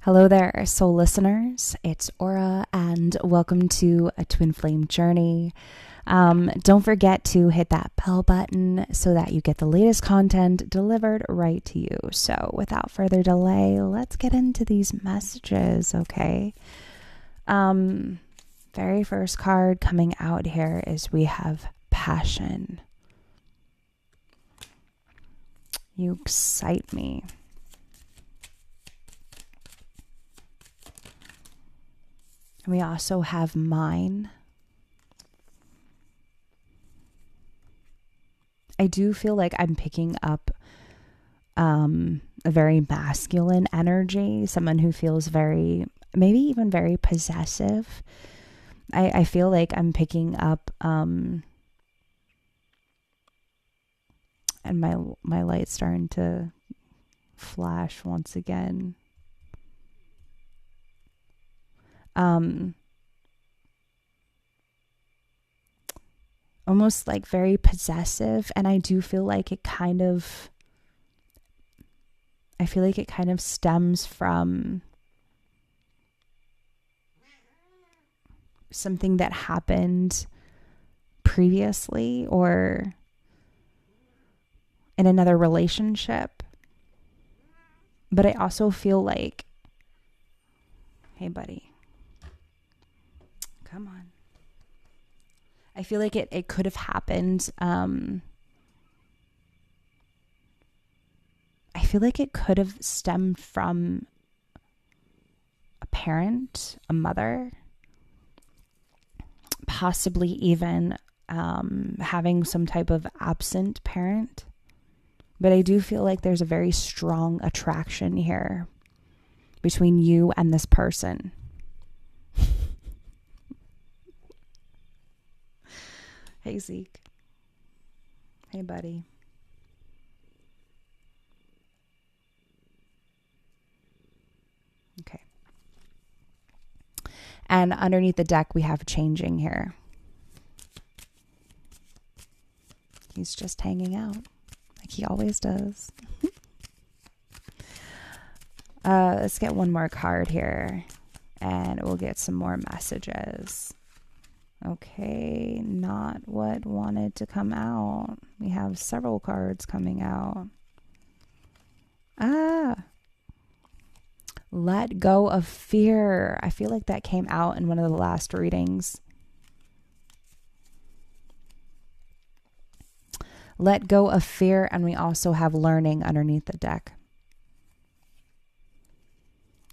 Hello there, soul listeners. It's Aura, and welcome to a Twin Flame Journey. Don't forget to hit that bell button so that you get the latest content delivered right to you. So without further delay, let's get into these messages, okay? Very first card coming out here is we have passion. You excite me. We also have mine. I do feel like I'm picking up a very masculine energy, someone who feels very, maybe even very possessive. I feel like I'm picking up, and my light's starting to flash once again. Almost like very possessive, and I do feel like it kind of stems from something that happened previously or in another relationship. But I also feel like, hey buddy, come on. I feel like it could have happened. I feel like it could have stemmed from a parent, a mother, possibly even having some type of absent parent. But I do feel like there's a very strong attraction here between you and this person. Hey, Zeke. Hey, buddy. Okay. And underneath the deck, we have changing here. He's just hanging out like he always does. Let's get one more card here and we'll get some more messages. Okay, not what wanted to come out. We have several cards coming out. Let go of fear. I feel like that came out in one of the last readings. Let go of fear, and we also have learning underneath the deck.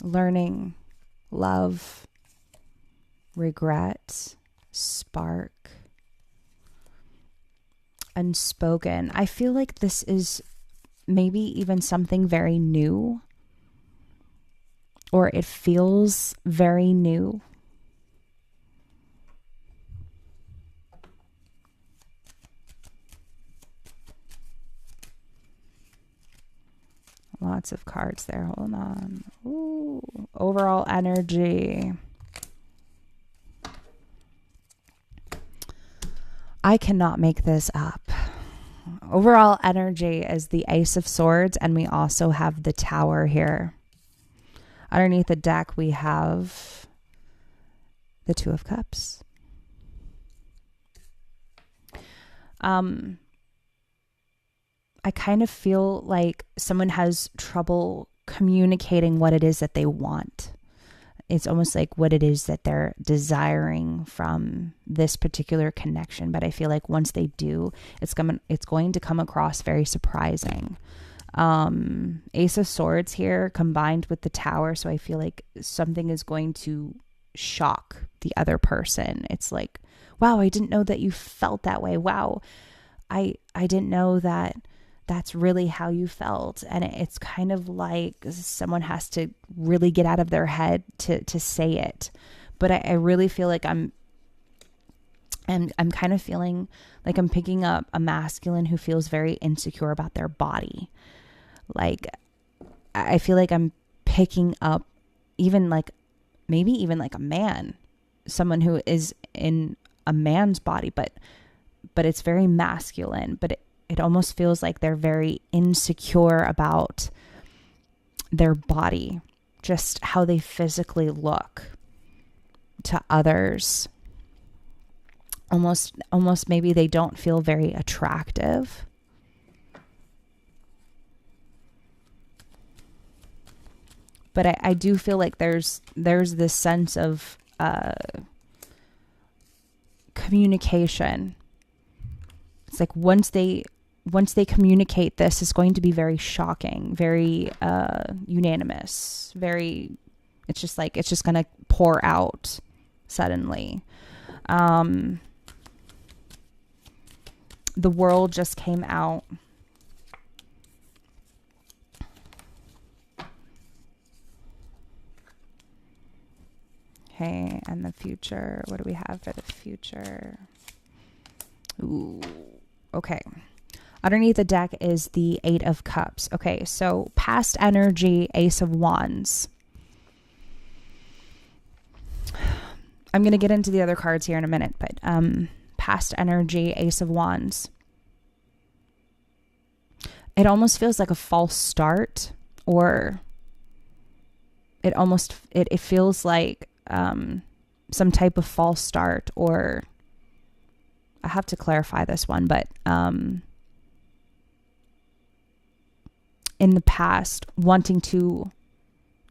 Learning, love, regret, spark, unspoken. I feel like this is maybe even something very new, or it feels very new. Lots of cards there. Hold on. Ooh, overall energy. I cannot make this up. Overall energy is the Ace of Swords, and we also have the Tower here. Underneath the deck, we have the Two of Cups. I kind of feel like someone has trouble communicating what it is that they want. It's almost like what it is that they're desiring from this particular connection. But I feel like once they do, it's going to come across very surprising. Ace of Swords here combined with the Tower. So I feel like something is going to shock the other person. It's like, wow, I didn't know that you felt that way. Wow. I didn't know that that's really how you felt. And it's kind of like someone has to really get out of their head to say it. But I really feel like I'm kind of feeling like I'm picking up a masculine who feels very insecure about their body. Like, I feel like I'm picking up even like, maybe even like a man, someone who is in a man's body, but it's very masculine, but it almost feels like they're very insecure about their body. just how they physically look to others. Almost maybe they don't feel very attractive. But I do feel like there's this sense of communication. It's like once they communicate this, it's going to be very shocking, very unanimous, very, it's just going to pour out suddenly. The World just came out. Okay, and the future. What do we have for the future? Ooh, okay. Underneath the deck is the Eight of Cups. Okay, so past energy, Ace of Wands. I'm going to get into the other cards here in a minute, but past energy, Ace of Wands. It almost feels like a false start, or it feels like some type of false start, or I have to clarify this one, but in the past, wanting to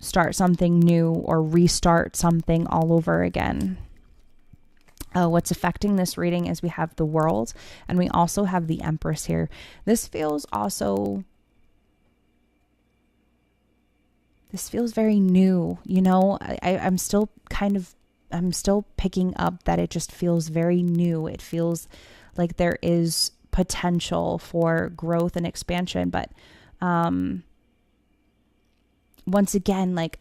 start something new or restart something all over again. What's affecting this reading is we have the World, and we also have the Empress here. This feels very new, you know. I'm still picking up that it just feels very new. It feels like there is potential for growth and expansion, but once again, like,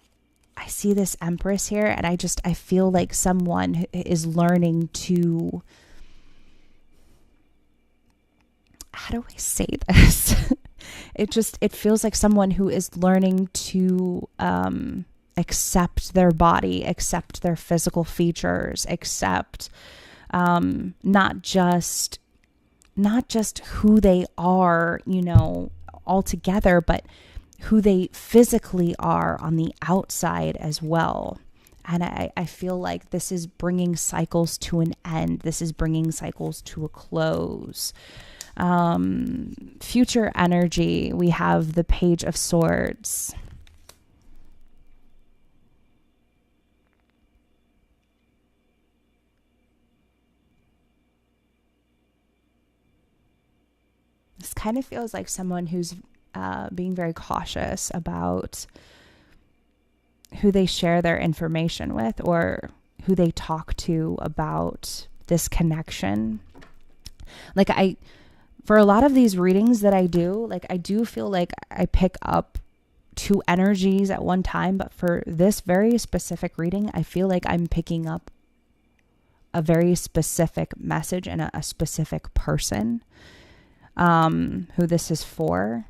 I see this Empress here, and I feel like someone is learning to, how do I say this? It feels like someone who is learning to accept their body, accept their physical features, accept not just who they are, you know, altogether, but who they physically are on the outside as well. And I feel like this is bringing cycles to an end. This is bringing cycles to a close. Future energy, we have the Page of Swords. This kind of feels like someone who's being very cautious about who they share their information with, or who they talk to about this connection. Like, for a lot of these readings that I do, like, I do feel like I pick up two energies at one time, but for this very specific reading, I feel like I'm picking up a very specific message and a specific person who this is for.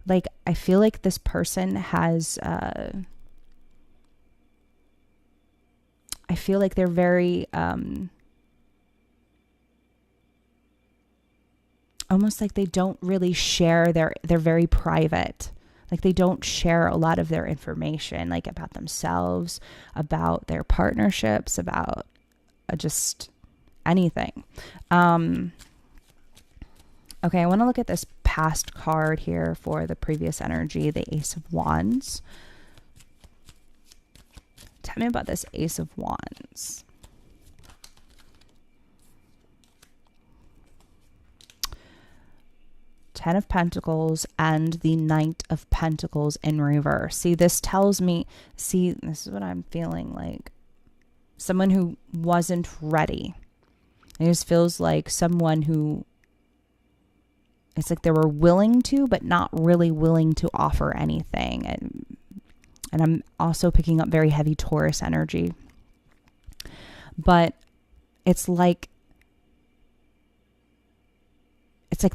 Like, I feel like this person has, I feel like they're very, almost like they don't really share they're very private. Like, they don't share a lot of their information, like about themselves, about their partnerships, about just anything. Okay, I want to look at this past card here for the previous energy, the Ace of Wands. Tell me about this Ace of Wands. Ten of Pentacles and the Knight of Pentacles in reverse. See, this tells me, this is what I'm feeling like. Someone who wasn't ready. It just feels like someone who, it's like they were willing to, but not really willing to offer anything. And I'm also picking up very heavy Taurus energy. But it's like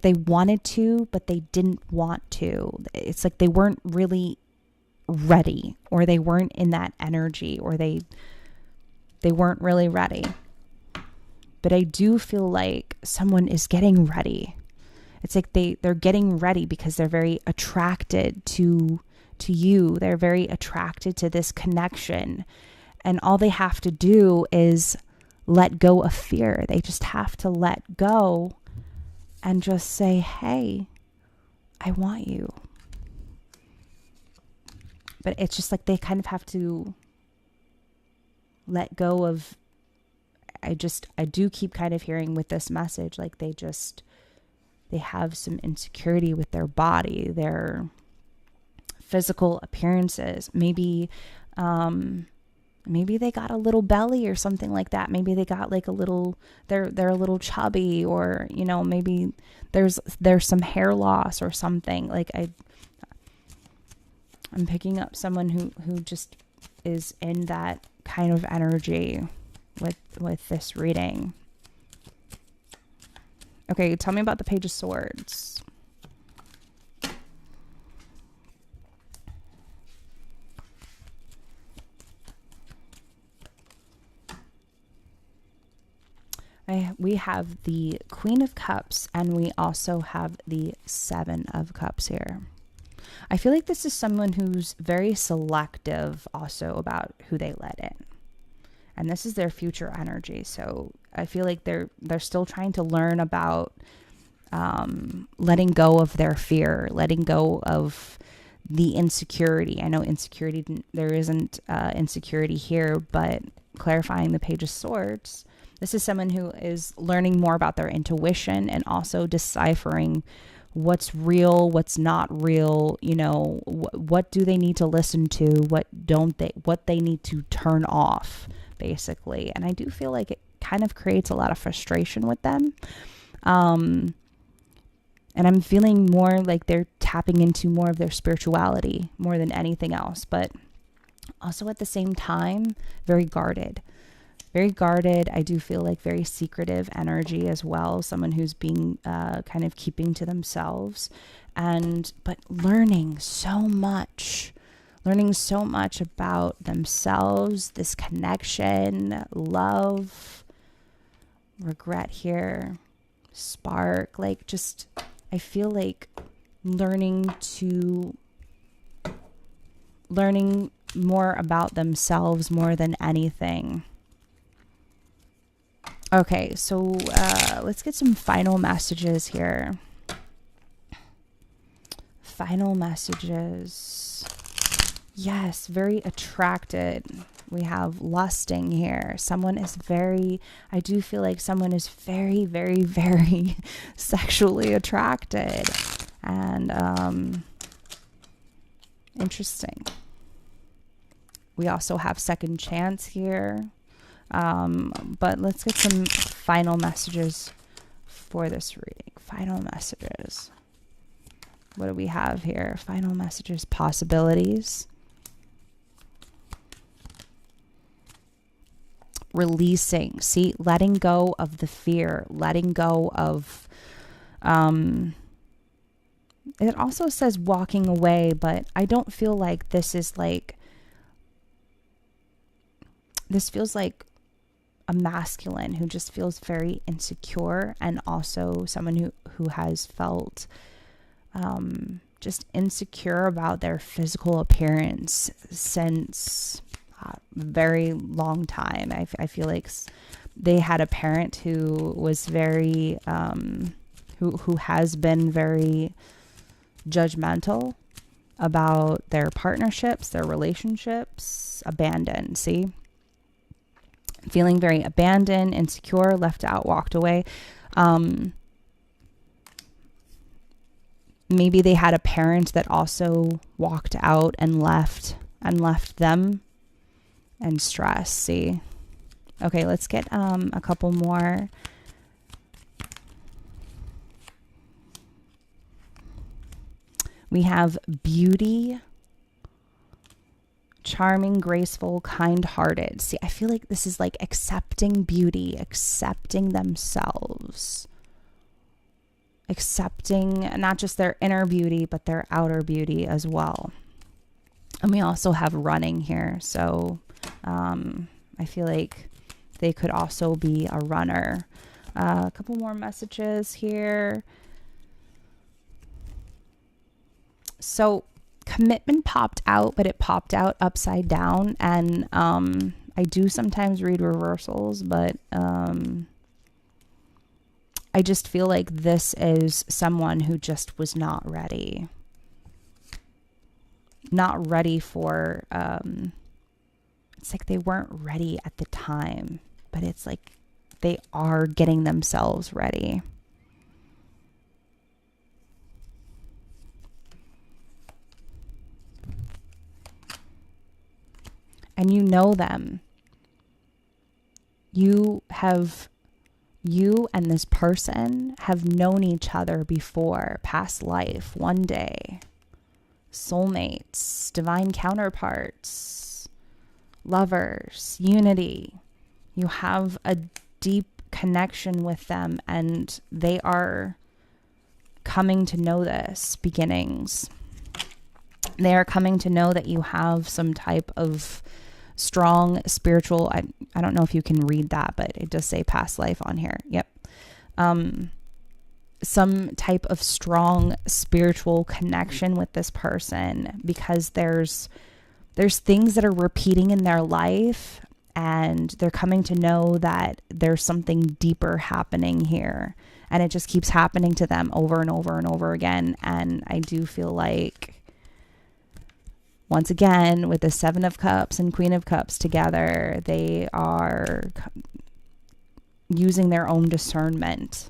they wanted to, but they didn't want to. It's like they weren't really ready, or they weren't in that energy, or they weren't really ready. But I do feel like someone is getting ready. It's like they're getting ready because they're very attracted to to you. They're very attracted to this connection. And all they have to do is let go of fear. They just have to let go and just say, hey, I want you. But it's just like they kind of have to let go of, I do keep kind of hearing with this message, like they have some insecurity with their body, their physical appearances. Maybe they got a little belly or something like that. Maybe they got like a little, they're a little chubby, or, you know, maybe there's some hair loss or something. Like I'm picking up someone who just is in that kind of energy with this reading. Okay, tell me about the Page of Swords. We have the Queen of Cups, and we also have the Seven of Cups here. I feel like this is someone who's very selective also about who they let in. And this is their future energy. So I feel like they're still trying to learn about letting go of their fear, letting go of the insecurity. I know insecurity, there isn't insecurity here, but clarifying the Page of Swords, this is someone who is learning more about their intuition and also deciphering what's real, what's not real, you know, what do they need to listen to, what they need to turn off, basically. And I do feel like it kind of creates a lot of frustration with them. And I'm feeling more like they're tapping into more of their spirituality more than anything else, but also at the same time, very guarded. Very guarded. I do feel like very secretive energy as well. Someone who's being kind of keeping to themselves, but learning so much about themselves, this connection, love, regret here, spark, like just, I feel like learning more about themselves more than anything. Okay, so let's get some final messages here. Final messages. Yes, very attracted. We have lusting here. I do feel like someone is very, very, very sexually attracted. And interesting. We also have second chance here. But let's get some final messages for this reading. Final messages. What do we have here? Final messages, possibilities. Releasing. See, letting go of the fear, letting go of, it also says walking away, but I don't feel like this feels like a masculine who just feels very insecure, and also someone who has felt just insecure about their physical appearance since a very long time. I feel like they had a parent who was very who has been very judgmental about their partnerships, their relationships, abandoned. See, feeling very abandoned, insecure, left out, walked away. Maybe they had a parent that also walked out and left them, and stress. See, okay, let's get a couple more. We have beauty, charming, graceful, kind-hearted. See, I feel like this is like accepting beauty, accepting themselves, accepting not just their inner beauty, but their outer beauty as well. And we also have running here. So I feel like they could also be a runner. A couple more messages here. So Commitment popped out, but it popped out upside down. And I do sometimes read reversals, but I just feel like this is someone who just was not ready. Not ready for, it's like they weren't ready at the time, but it's like they are getting themselves ready. And you know them. You and this person have known each other before, past life, one day, soulmates, divine counterparts, lovers, unity. You have a deep connection with them, and they are coming to know this, beginnings. They are coming to know that you have some type of strong spiritual, I don't know if you can read that, but it does say past life on here. Yep. Some type of strong spiritual connection with this person, because there's things that are repeating in their life, and they're coming to know that there's something deeper happening here, and it just keeps happening to them over and over and over again. And I do feel like, once again, with the Seven of Cups and Queen of Cups together, they are using their own discernment.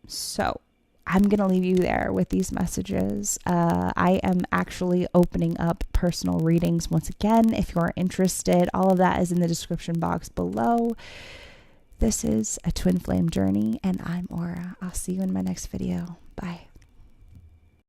So I'm going to leave you there with these messages. I am actually opening up personal readings once again. If you're interested, all of that is in the description box below. This is a Twin Flame Journey, and I'm Aura. I'll see you in my next video. Bye.